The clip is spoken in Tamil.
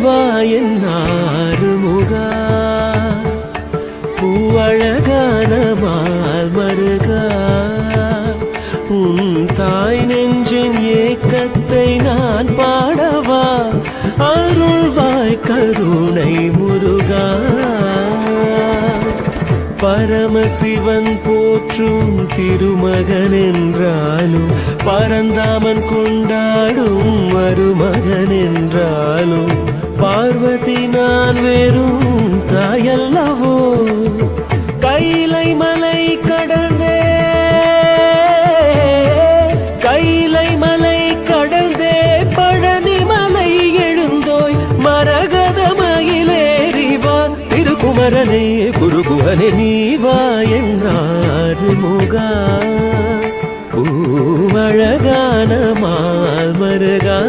வா என் ஆறுமுகா பூவழகான மால் மருகா உன் தாய் நெஞ்சின் ஏக்கத்தை நான் பாடவா அருள்வாய் கருணை முருகா பரமசிவன் போற்றும் திருமகன் என்றாலும் பரந்தாமன் கொண்டாடும் மருமகன் என்றாலும் பார்வதி நான் வெறும் தாயல்லவோ கைலை மலை கடந்தே கைலை மலை கடந்தே பழனி மலை எழுந்தோய் மரகத மயிலேறிவா திருக்குமரனே குருகுவனே நீ வா என்றாறு முகா பூவழகான மால் மருகா